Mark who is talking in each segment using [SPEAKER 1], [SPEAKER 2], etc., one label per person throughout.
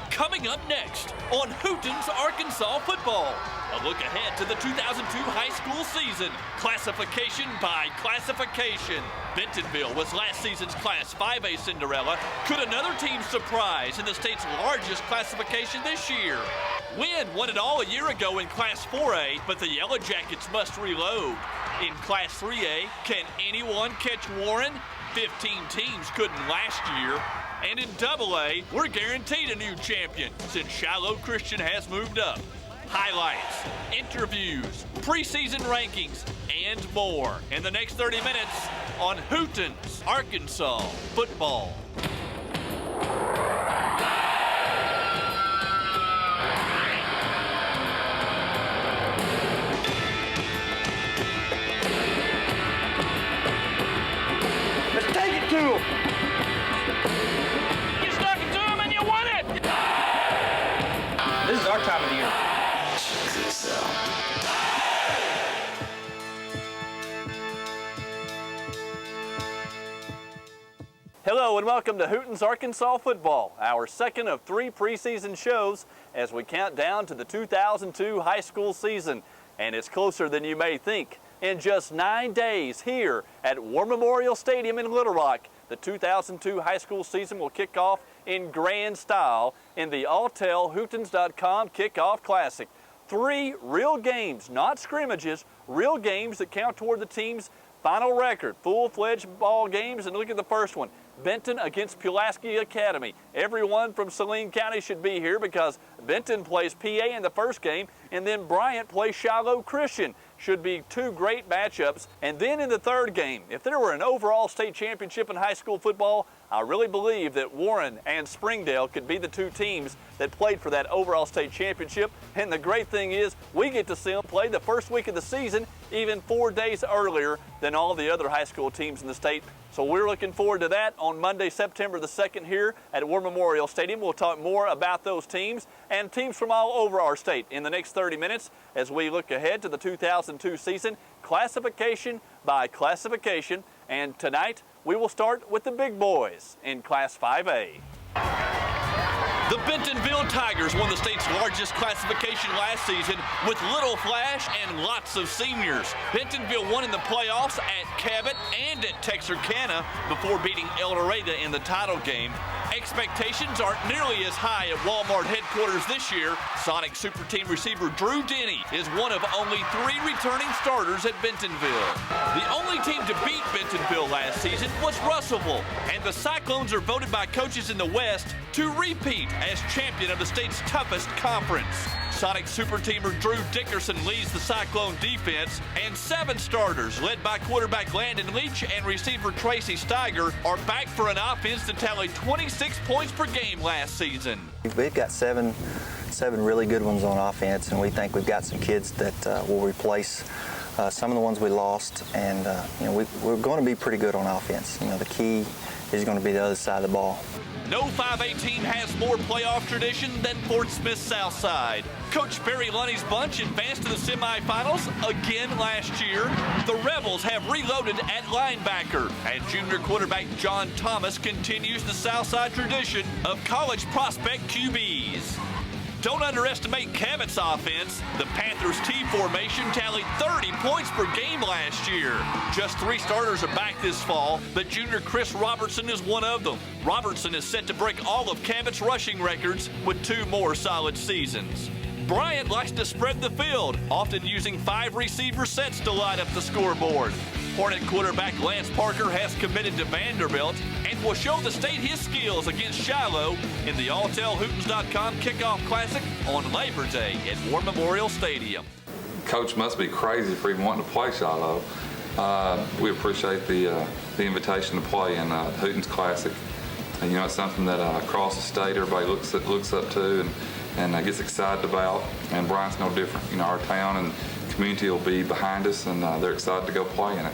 [SPEAKER 1] Coming up next on Hooten's Arkansas football, a look ahead to the 2002 high school season, classification by classification. Bentonville was last season's Class 5A Cinderella. Could another team surprise in the state's largest classification this year? Wynn won it all a year ago in Class 4A, but the Yellow Jackets must reload. In Class 3A, can anyone catch Warren? 15 teams couldn't last year. And in AA, we're guaranteed a new champion since Shiloh Christian has moved up. Highlights, interviews, preseason rankings, and more in the next 30 minutes on Hooten's Arkansas football.
[SPEAKER 2] Let's take it to him.
[SPEAKER 1] You stuck it to him and you won it.
[SPEAKER 2] This is our time of the year.
[SPEAKER 3] Hello and welcome to Hooten's Arkansas football, our second of 3 preseason shows as we count down to the 2002 high school season. And it's closer than you may think. In just 9 days here at War Memorial Stadium in Little Rock, the 2002 high school season will kick off in grand style in the alltellhootens.com Kickoff Classic. 3 real games, not scrimmages, real games that count toward the team's final record. Full-fledged ball games, and look at the first one. Benton against Pulaski Academy. Everyone from Saline County should be here because Benton plays PA in the first game, and then Bryant plays Shiloh Christian. Should be 2 great matchups. And then in the third game, if there were an overall state championship in high school football, I really believe that Warren and Springdale could be the 2 teams that played for that overall state championship. And the great thing is we get to see them play the first week of the season, even 4 days earlier than all the other high school teams in the state. So we're looking forward to that on Monday, September the 2nd here at War Memorial Stadium. We'll talk more about those teams and teams from all over our state in the next 30 minutes as we look ahead to the 2002 season, classification by classification. And tonight, we will start with the big boys in Class 5A.
[SPEAKER 1] The Bentonville Tigers won the state's largest classification last season with little flash and lots of seniors. Bentonville won in the playoffs at Cabot and at Texarkana before beating El Dorado in the title game. Expectations aren't nearly as high at Walmart headquarters this year. Sonic Super Team receiver Drew Denny is one of only 3 returning starters at Bentonville. The only team to beat Bentonville last season was Russellville, and the Cyclones are voted by coaches in the West to repeat as champion of the state's toughest conference. Sonic Super Teamer Drew Dickerson leads the Cyclone defense, and 7 starters led by quarterback Landon Leach and receiver Tracy Steiger are back for an offense to tally 26 points per game last season.
[SPEAKER 4] We've got seven really good ones on offense, and we think we've got some kids that will replace some of the ones we lost, and we're going to be pretty good on offense. The key is going to be the other side of the ball.
[SPEAKER 1] No 5A team has more playoff tradition than Fort Smith Southside. Coach Barry Lunny's bunch advanced to the semifinals again last year. The Rebels have reloaded at linebacker, and junior quarterback John Thomas continues the Southside tradition of college prospect QBs. Don't underestimate Cabot's offense. The Panthers' T formation tallied 30 points per game last year. Just 3 starters are back this fall, but junior Chris Robertson is one of them. Robertson is set to break all of Cabot's rushing records with 2 more solid seasons. Bryant likes to spread the field, often using 5 receiver sets to light up the scoreboard. Hornet quarterback Lance Parker has committed to Vanderbilt and will show the state his skills against Shiloh in the alltellhootens.com Kickoff Classic on Labor Day at War Memorial Stadium.
[SPEAKER 5] Coach must be crazy for even wanting to play Shiloh. We appreciate the invitation to play in the Hooten's Classic. And, it's something that across the state everybody looks up to and gets excited about. And Bryant's no different. Our town and community will be behind us, and they're excited to go play in it.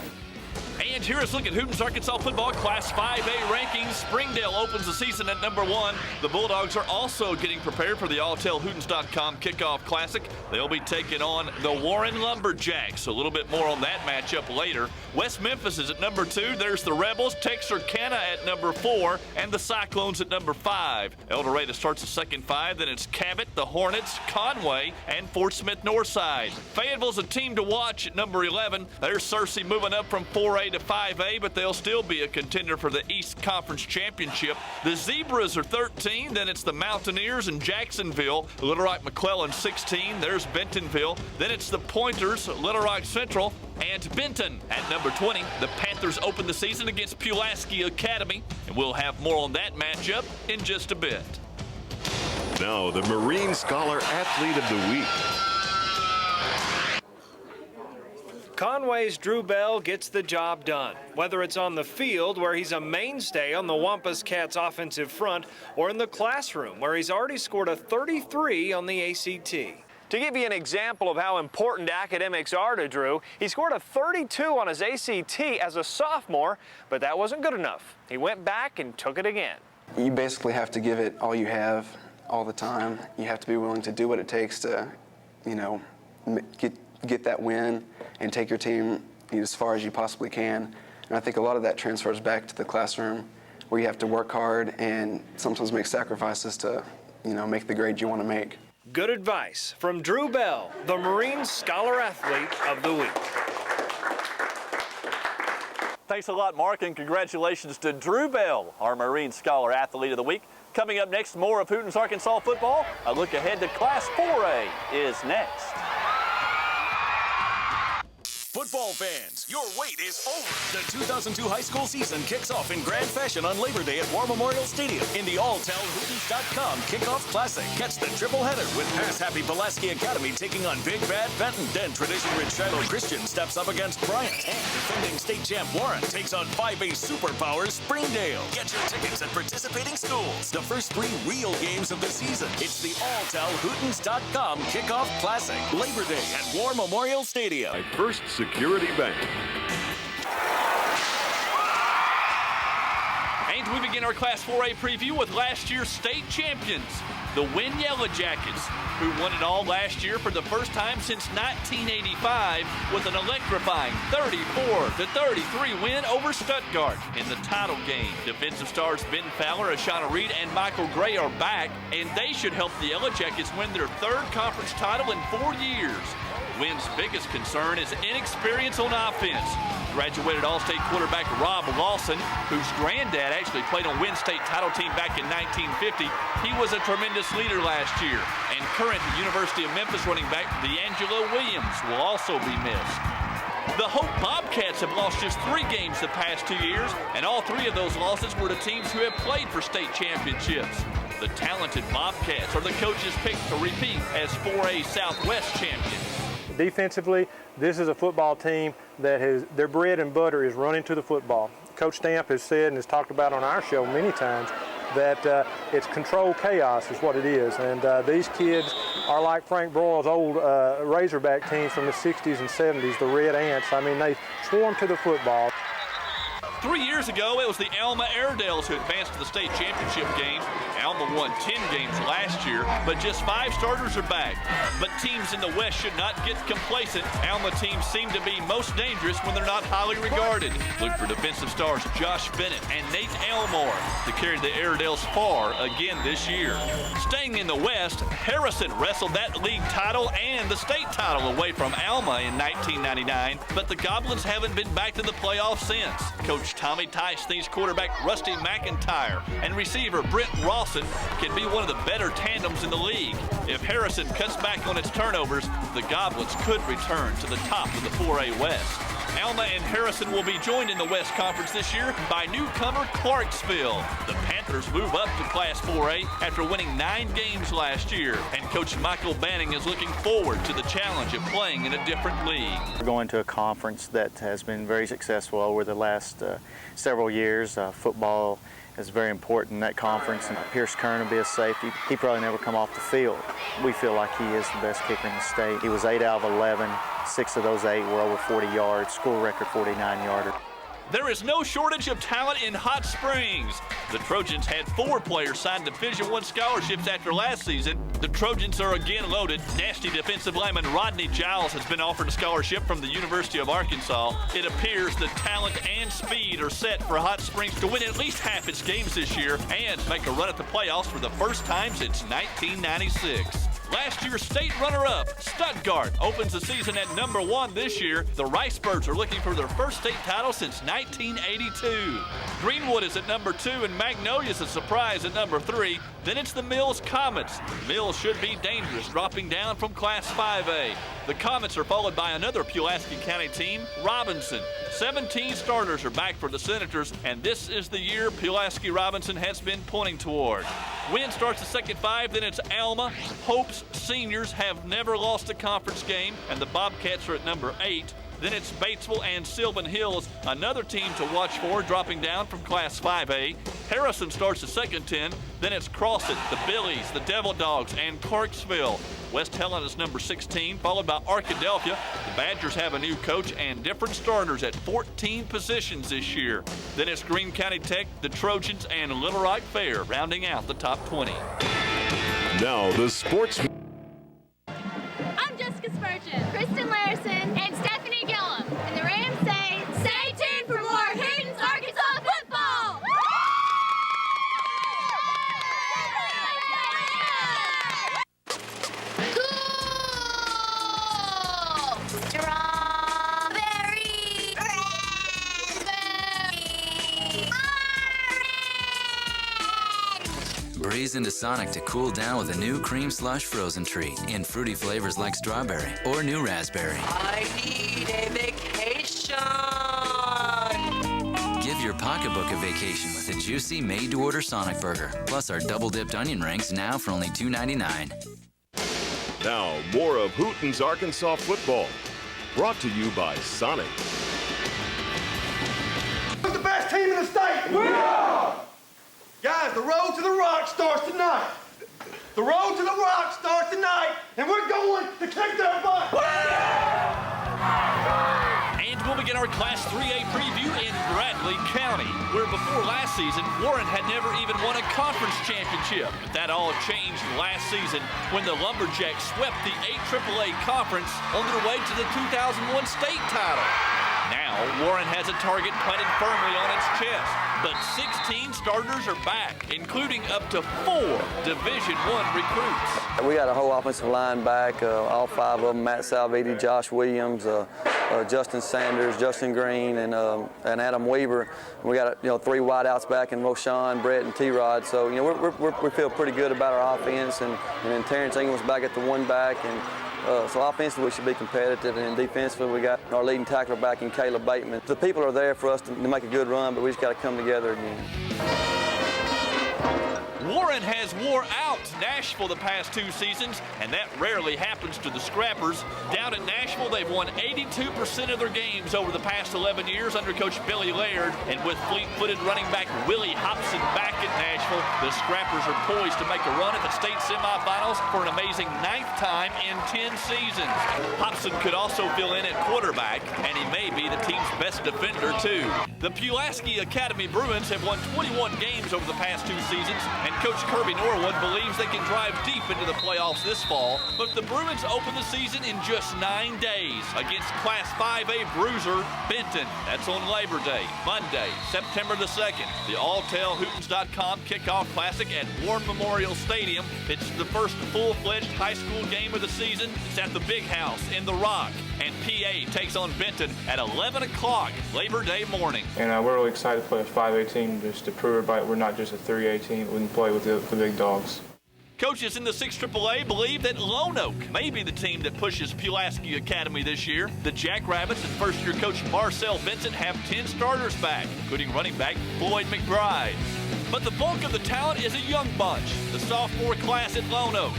[SPEAKER 1] And here is a look at Hooten's Arkansas football Class 5A rankings. Springdale opens the season at number 1. The Bulldogs are also getting prepared for the alltellhootens.com kickoff classic. They'll be taking on the Warren Lumberjacks. A little bit more on that matchup later. West Memphis is at number 2. There's the Rebels, Texarkana at number 4, and the Cyclones at number 5. El Dorado starts the second 5. Then it's Cabot, the Hornets, Conway, and Fort Smith Northside. Fayetteville's a team to watch at number 11. There's Searcy moving up from 4A to 5A, but they'll still be a contender for the East Conference Championship. The Zebras are 13. Then it's the Mountaineers and Jacksonville. Little Rock McClellan 16. There's Bentonville. Then it's the Pointers, Little Rock Central, and Benton at number 20. The Panthers open the season against Pulaski Academy, and we'll have more on that matchup in just a bit.
[SPEAKER 6] Now, the Marine Scholar Athlete of the Week.
[SPEAKER 7] Conway's Drew Bell gets the job done, whether it's on the field, where he's a mainstay on the Wampus Cats offensive front, or in the classroom, where he's already scored a 33 on the ACT. To give you an example of how important academics are to Drew, he scored a 32 on his ACT as a sophomore, but that wasn't good enough. He went back and took it again.
[SPEAKER 8] You basically have to give it all you have, all the time. You have to be willing to do what it takes to, get that win and take your team as far as you possibly can. And I think a lot of that transfers back to the classroom, where you have to work hard and sometimes make sacrifices to, make the grade you want to make.
[SPEAKER 7] Good advice from Drew Bell, the Marine Scholar Athlete of the Week.
[SPEAKER 3] Thanks a lot, Mark, and congratulations to Drew Bell, our Marine Scholar Athlete of the Week. Coming up next, more of Hooten's Arkansas football. A look ahead to Class 4A is next.
[SPEAKER 9] Football fans, your wait is over. The 2002 high school season kicks off in grand fashion on Labor Day at War Memorial Stadium in the alltellhootens.com Kickoff Classic. Catch the triple header with pass-happy Pulaski Academy taking on Big Bad Benton. Then tradition-rich Shiloh Christian steps up against Bryant. And defending state champ Buren takes on 5A superpowers Springdale. Get your tickets at participating schools. The first 3 real games of the season. It's the alltellhootens.com Kickoff Classic. Labor Day at War Memorial Stadium.
[SPEAKER 6] First Security Bank.
[SPEAKER 1] And we begin our Class 4A preview with last year's state champions, the Wynn Yellow Jackets, who won it all last year for the first time since 1985 with an electrifying 34-33 win over Stuttgart in the title game. Defensive stars Ben Fowler, Ashana Reed, and Michael Gray are back, and they should help the Yellow Jackets win their 3rd conference title in 4 years. Wynn's biggest concern is inexperience on offense. Graduated All-State quarterback Rob Lawson, whose granddad actually played on Wynn State title team back in 1950. He was a tremendous leader last year. And current University of Memphis running back D'Angelo Williams will also be missed. The Hope Bobcats have lost just 3 games the past 2 years, and all 3 of those losses were to teams who have played for state championships. The talented Bobcats are the coaches picked to repeat as 4A Southwest champions.
[SPEAKER 10] Defensively, this is a football team that their bread and butter is running to the football. Coach Stamp has said and has talked about on our show many times that it's controlled chaos is what it is. And these kids are like Frank Broyle's old Razorback teams from the 60s and 70s, the Red Ants. I mean, they swarm to the football.
[SPEAKER 1] 3 years ago, it was the Alma Airedales who advanced to the state championship game. Alma won 10 games last year, but just 5 starters are back. But teams in the West should not get complacent. Alma teams seem to be most dangerous when they're not highly regarded. Look for defensive stars Josh Bennett and Nate Elmore to carry the Airedales far again this year. Staying in the West, Harrison wrestled that league title and the state title away from Alma in 1999, but the Goblins haven't been back to the playoffs since. Coach Tommy Tice thinks quarterback Rusty McIntyre and receiver Brent Rawson can be one of the better tandems in the league. If Harrison cuts back on its turnovers, the Goblins could return to the top of the 4A West. Alma and Harrison will be joined in the West Conference this year by newcomer Clarksville. The Panthers move up to Class 4A after winning 9 games last year, and Coach Michael Banning is looking forward to the challenge of playing in a different league.
[SPEAKER 4] We're going to a conference that has been very successful over the last several years. Football is very important in that conference, and Pierce Kern will be a safety. He probably never come off the field. We feel like he is the best kicker in the state. He was 8 out of 11. 6 of those 8 were over 40 yards, school record 49-yarder.
[SPEAKER 1] There is no shortage of talent in Hot Springs. The Trojans had 4 players signed Division I scholarships after last season. The Trojans are again loaded. Nasty defensive lineman Rodney Giles has been offered a scholarship from the University of Arkansas. It appears the talent and speed are set for Hot Springs to win at least half its games this year and make a run at the playoffs for the first time since 1996. Last year's state runner-up, Stuttgart, opens the season at number 1 this year. The Ricebirds are looking for their first state title since 1982. Greenwood is at number 2, and Magnolia's a surprise at number 3. Then it's the Mills Comets. Mills should be dangerous, dropping down from Class 5A. The Comets are followed by another Pulaski County team, Robinson. 17 starters are back for the Senators, and this is the year Pulaski Robinson has been pointing toward. Wynn starts the second 5, then it's Alma. Hope's seniors have never lost a conference game, and the Bobcats are at number 8. Then it's Batesville and Sylvan Hills, another team to watch for, dropping down from Class 5A. Harrison starts the second 10. Then it's Crosset, the Billies, the Devil Dogs, and Clarksville. West Helen is number 16, followed by Arkadelphia. The Badgers have a new coach and different starters at 14 positions this year. Then it's Greene County Tech, the Trojans, and Little Rock Fair, rounding out the top 20.
[SPEAKER 6] Now the sports.
[SPEAKER 11] I'm Jessica Spurgeon, Kristen Larson, and Stephanie Gillum. And the Rams say, stay tuned for more Hooten's Arkansas football! Cool! Strawberry! Raspberry! Orange!
[SPEAKER 12] Breeze into Sonic to cool down with a new cream slush frozen treat in fruity flavors like strawberry or new raspberry.
[SPEAKER 13] I need a vacation.
[SPEAKER 12] Give your pocketbook a vacation with a juicy made-to-order Sonic burger, plus our double-dipped onion rings now for only $2.99.
[SPEAKER 6] Now, more of Hooten's Arkansas football. Brought to you by Sonic.
[SPEAKER 2] Who's the best team in the state? We are! Guys, the road to the rock starts tonight. The road to the rock starts tonight, and we're going to kick their butt.
[SPEAKER 1] And we'll begin our Class 3A preview in Bradley County, where before last season, Buren had never even won a conference championship. But that all changed last season when the Lumberjacks swept the AAA conference on their way to the 2001 state title. Now, Warren has a target planted firmly on its chest, but 16 starters are back, including up to 4 Division I recruits.
[SPEAKER 4] We got a whole offensive line back, all 5 of them, Matt Salviti, Josh Williams, Justin Sanders, Justin Green, and Adam Weaver. We got 3 wideouts back in Roshan, Brett, and T-Rod. So we feel pretty good about our offense, and then Terrence Ingham's back at the 1 back, and so offensively we should be competitive, and defensively we got our leading tackler back in Caleb Bateman. The people are there for us to make a good run, but we just got to come together again.
[SPEAKER 1] Warren has wore out Nashville the past 2 seasons, and that rarely happens to the Scrappers. Down at Nashville, they've won 82% of their games over the past 11 years under Coach Billy Laird, and with fleet-footed running back Willie Hobson back at Nashville, the Scrappers are poised to make a run at the state semifinals for an amazing 9th time in 10 seasons. Hobson could also fill in at quarterback, and he may be the team's best defender, too. The Pulaski Academy Bruins have won 21 games over the past 2 seasons, and Coach Kirby Norwood believes they can drive deep into the playoffs this fall, but the Bruins open the season in just 9 days against Class 5A bruiser Benton. That's on Labor Day, Monday, September the 2nd. The alltellhootens.com kickoff classic at War Memorial Stadium. It's the first full-fledged high school game of the season. It's at the Big House in the Rock, and PA takes on Benton at 11 o'clock Labor Day morning.
[SPEAKER 14] And we're really excited to play a 5A team just to prove everybody we're not just a 3A team. We can play with the big dogs.
[SPEAKER 1] Coaches in the 6th AAA believe that Lone Oak may be the team that pushes Pulaski Academy this year. The Jackrabbits and first-year coach Marcel Vincent have 10 starters back, including running back Floyd McBride. But the bulk of the talent is a young bunch, the sophomore class at Lone Oak.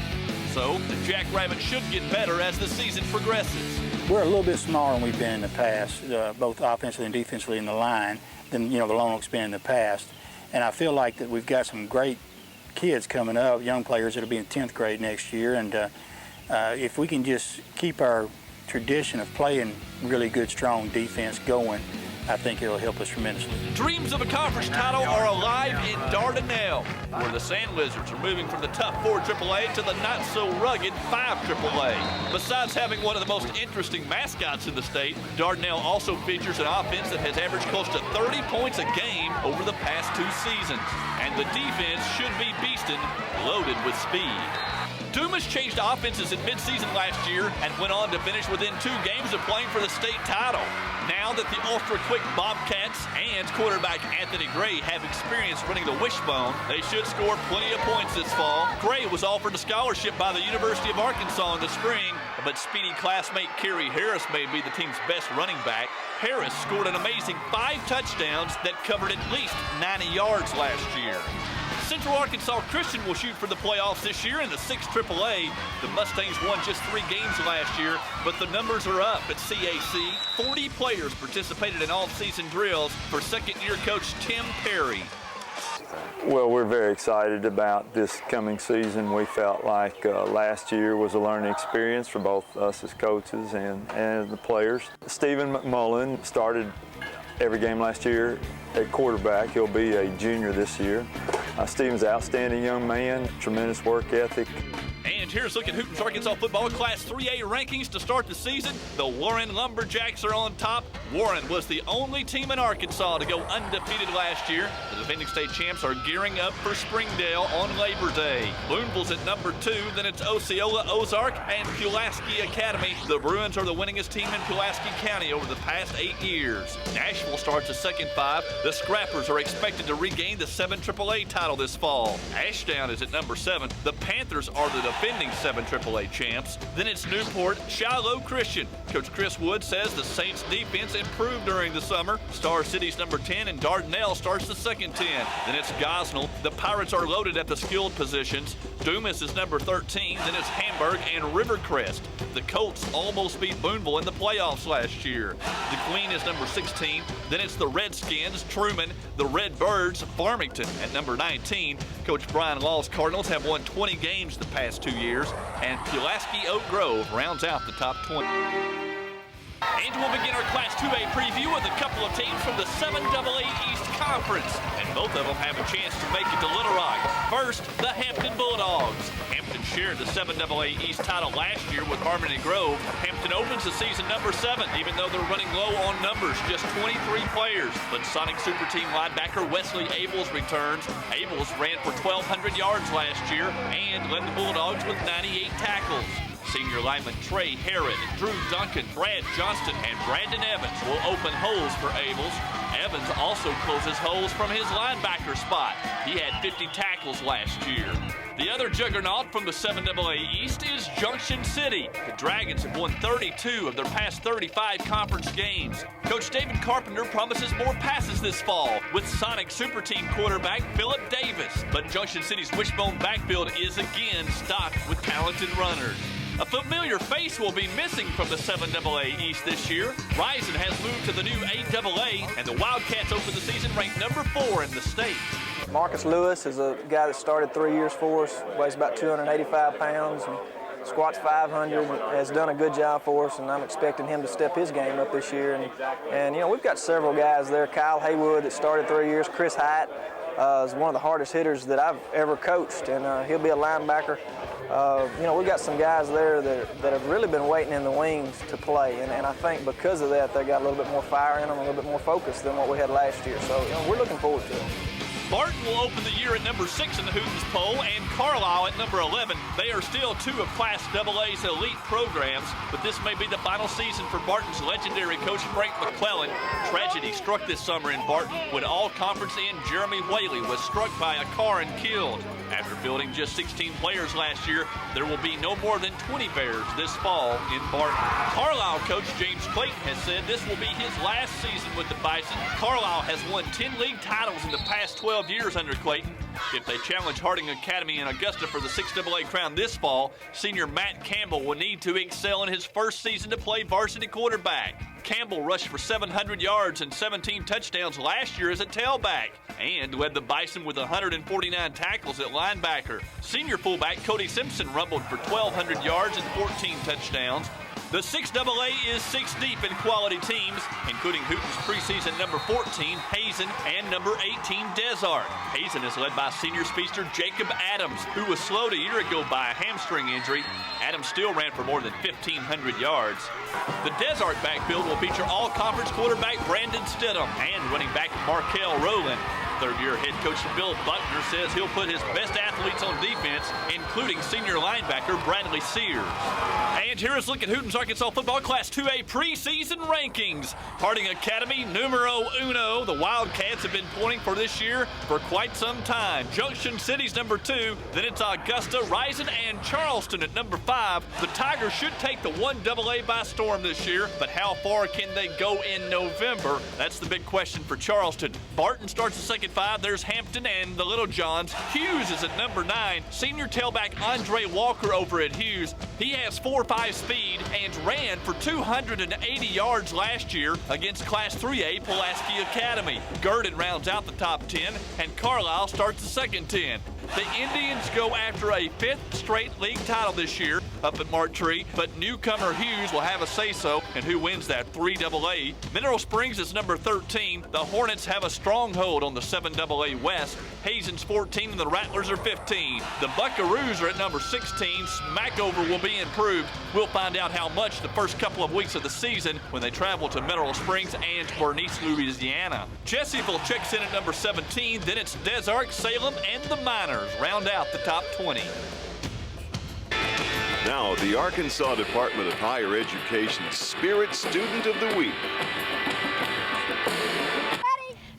[SPEAKER 1] So the Jackrabbits should get better as the season progresses.
[SPEAKER 15] We're a little bit smaller than we've been in the past, both offensively and defensively in the line, than the Lone Oak's been in the past. And I feel like that we've got some great kids coming up, young players that'll be in 10th grade next year. And if we can just keep our tradition of playing really good, strong defense going, I think it'll help us tremendously.
[SPEAKER 1] Dreams of a conference title are alive in Dardanelle, where the Sand Lizards are moving from the tough 4 AAA to the not-so-rugged 5 AAA. Besides having one of the most interesting mascots in the state, Dardanelle also features an offense that has averaged close to 30 points a game over the past 2 seasons. And the defense should be beastin', loaded with speed. Dumas changed offenses in midseason last year and went on to finish within 2 games of playing for the state title. Now that the ultra-quick Bobcats and quarterback Anthony Gray have experience running the wishbone, they should score plenty of points this fall. Gray was offered a scholarship by the University of Arkansas in the spring, but speedy classmate Kerry Harris may be the team's best running back. Harris scored an amazing 5 touchdowns that covered at least 90 yards last year. Central Arkansas Christian will shoot for the playoffs this year in the 6 AAA. The Mustangs won just 3 games last year, but the numbers are up at CAC. 40 players participated in all-season drills for second-year coach Tim Perry.
[SPEAKER 16] Well, we're very excited about this coming season. We felt like last year was a learning experience for both us as coaches and the players. Stephen McClellan started every game last year at quarterback. He'll be a junior this year. Stephen's an outstanding young man, tremendous work ethic.
[SPEAKER 1] And here's looking at Hooten's Arkansas football Class 3A rankings to start the season. The Warren Lumberjacks are on top. Warren was the only team in Arkansas to go undefeated last year. The defending state champs are gearing up for Springdale on Labor Day. Boonville's at number 2, then it's Osceola, Ozark, and Pulaski Academy. The Bruins are the winningest team in Pulaski County over the past 8 years. Nashville starts a second 5. The Scrappers are expected to regain the 7 AAA title this fall. Ashdown is at number 7. The Panthers are the defending 7 AAA champs. Then it's Newport, Shiloh Christian. Coach Chris Wood says the Saints' defense improved during the summer. Star City's number 10, and Dardanelle starts the second 10. Then it's Gosnell. The Pirates are loaded at the skilled positions. Dumas is number 13. Then it's Hamburg and Rivercrest. The Colts almost beat Boonville in the playoffs last year. The Queen is number 16. Then it's the Redskins, Truman, the Redbirds, Farmington at number 19. Coach Brian Law's Cardinals have won 20 games the past 2 years, and Pulaski Oak Grove rounds out the top 20. And we'll begin our Class 2A preview with a couple of teams from the 7AA East Conference, and both of them have a chance to make it to Little Rock. First, the Hampton Bulldogs. Hampton shared the 7AA East title last year with Harmony Grove. Hampton opens the season number 7, even though they're running low on numbers, just 23 players. But Sonic Super Team linebacker Wesley Abels returns. Abels ran for 1,200 yards last year and led the Bulldogs with 98 tackles. Senior lineman Trey Herod, Drew Duncan, Brad Johnston, and Brandon Evans will open holes for Abels. Evans also closes holes from his linebacker spot. He had 50 tackles last year. The other juggernaut from the 7AA East is Junction City. The Dragons have won 32 of their past 35 conference games. Coach David Carpenter promises more passes this fall with Sonic Super Team quarterback Philip Davis. But Junction City's wishbone backfield is again stocked with talented runners. A familiar face will be missing from the 7AA East this year. Ryzen has moved to the new 8AA, and the Wildcats open the season ranked number 4 in the state.
[SPEAKER 17] Marcus Lewis is a guy that started 3 years for us, weighs about 285 pounds, and squats 500, and has done a good job for us, and I'm expecting him to step his game up this year. And you know, we've got several guys there. Kyle Haywood that started 3 years, Chris Hyatt is one of the hardest hitters that I've ever coached, and he'll be a linebacker. You know, we've got some guys there that have really been waiting in the wings to play, and I think because of that, they got a little bit more fire in them, a little bit more focus than what we had last year. So, you know, we're looking forward to it.
[SPEAKER 1] Barton will open the year at number 6 in the Hooten's poll, and Carlisle at number 11. They are still 2 of Class AA's elite programs, but this may be the final season for Barton's legendary coach Frank McClellan. Tragedy struck this summer in Barton when all-conference end Jeremy Whaley was struck by a car and killed. After fielding just 16 players last year, there will be no more than 20 Bears this fall in Barton. Carlisle coach James Clayton has said this will be his last season with the Bison. Carlisle has won 10 league titles in the past 12 years under Clayton. If they challenge Harding Academy in Augusta for the 6AA crown this fall, senior Matt Campbell will need to excel in his first season to play varsity quarterback. Campbell rushed for 700 yards and 17 touchdowns last year as a tailback and led the Bison with 149 tackles at linebacker. Senior fullback Cody Simpson rumbled for 1,200 yards and 14 touchdowns. The 6AA is 6 deep in quality teams, including Hooten's preseason number 14, Hazen, and number 18, Desart. Hazen is led by senior speedster Jacob Adams, who was slowed a year ago by a hamstring injury. Adams still ran for more than 1,500 yards. The Desart backfield will feature all-conference quarterback Brandon Stidham and running back Markel Rowland. Third-year head coach Bill Buckner says he'll put his best athletes on defense, including senior linebacker Bradley Sears. And here is a look at Hooten's Arkansas football Class 2A preseason rankings. Harding Academy, numero uno. The Wildcats have been pointing for this year for quite some time. Junction City's number 2. Then it's Augusta, Rison, and Charleston at number 5. The Tigers should take the 1AA by storm this year, but how far can they go in November? That's the big question for Charleston. Barton starts the second 5. There's Hampton and the Little Johns. Hughes is at number 9. Senior tailback Andre Walker over at Hughes. He has 4.5 speed and ran for 280 yards last year against Class 3A Pulaski Academy. Gurdon rounds out the top 10, and Carlisle starts the second 10. The Indians go after a 5th straight league title this year up at Martree, but newcomer Hughes will have a say-so in who wins that 3AA. Mineral Springs is number 13. The Hornets have a stronghold on the 7AA West. Hazen's 14 and the Rattlers are 15. The Buckaroos are at number 16. Smackover will be improved. We'll find out how much the first couple of weeks of the season when they travel to Mineral Springs and Bernice, Louisiana. Jessieville checks in at number 17. Then it's Desart, Salem, and the Miners round out the top 20.
[SPEAKER 6] Now, the Arkansas Department of Higher Education's Spirit Student of the Week.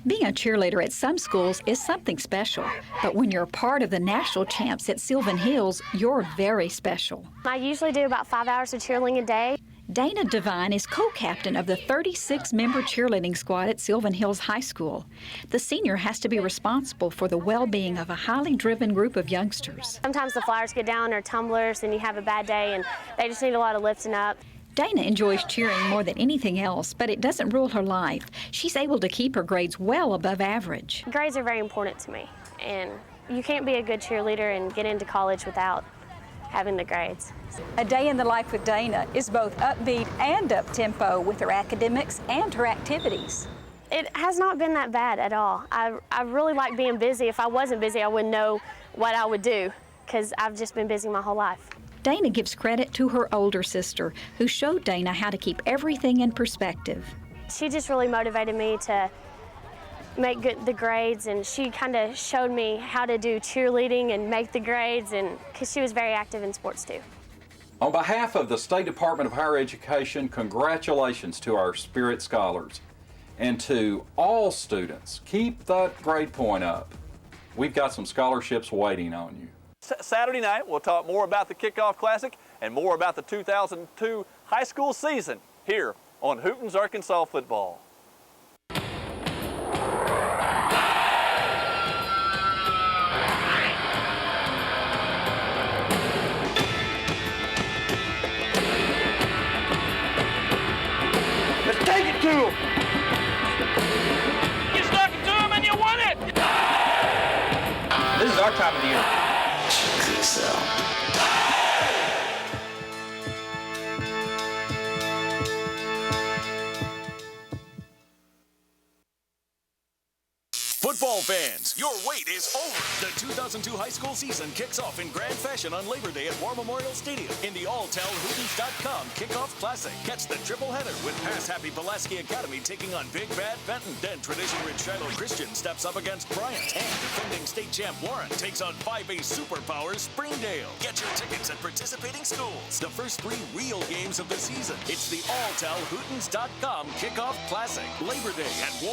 [SPEAKER 18] Being a cheerleader at some schools is something special, but when you're a part of the national champs at Sylvan Hills, you're very special.
[SPEAKER 19] I usually do about 5 hours of cheerleading a day.
[SPEAKER 18] Dana Devine is co-captain of the 36-member cheerleading squad at Sylvan Hills High School. The senior has to be responsible for the well-being of a highly driven group of youngsters.
[SPEAKER 19] Sometimes the flyers get down or tumblers and you have a bad day and they just need a lot of lifting up.
[SPEAKER 18] Dana enjoys cheering more than anything else, but it doesn't rule her life. She's able to keep her grades well above average.
[SPEAKER 19] Grades are very important to me, and you can't be a good cheerleader and get into college without having the grades.
[SPEAKER 20] A day in the life with Dana is both upbeat and up-tempo with her academics and her activities.
[SPEAKER 19] It has not been that bad at all. I really like being busy. If I wasn't busy, I wouldn't know what I would do because I've just been busy my whole life.
[SPEAKER 18] Dana gives credit to her older sister, who showed Dana how to keep everything in perspective.
[SPEAKER 19] She just really motivated me to make the grades, and she kind of showed me how to do cheerleading and make the grades, and because she was very active in sports too.
[SPEAKER 21] On behalf of the State Department of Higher Education, congratulations to our Spirit Scholars. And to all students, keep that grade point up. We've got some scholarships waiting on you.
[SPEAKER 3] Saturday night, we'll talk more about the Kickoff Classic and more about the 2002 high school season here on Hooten's Arkansas Football.
[SPEAKER 2] Let's take it to him!
[SPEAKER 1] You stuck it to him and you won it!
[SPEAKER 22] This is our time of the year.
[SPEAKER 12] Check this out.
[SPEAKER 9] Football fans, your wait is over. The 2002 high school season kicks off in grand fashion on Labor Day at War Memorial Stadium in the all-tell-Hootens.com Kickoff Classic. Catch the triple header with pass-happy Pulaski Academy taking on Big Bad Benton. Then tradition-rich Shiloh Christian steps up against Bryant. And defending state champ Buren takes on 5A Superpowers Springdale. Get your tickets at participating schools. The first 3 real games of the season. It's the all-tell-Hootens.com Kickoff Classic. Labor Day at War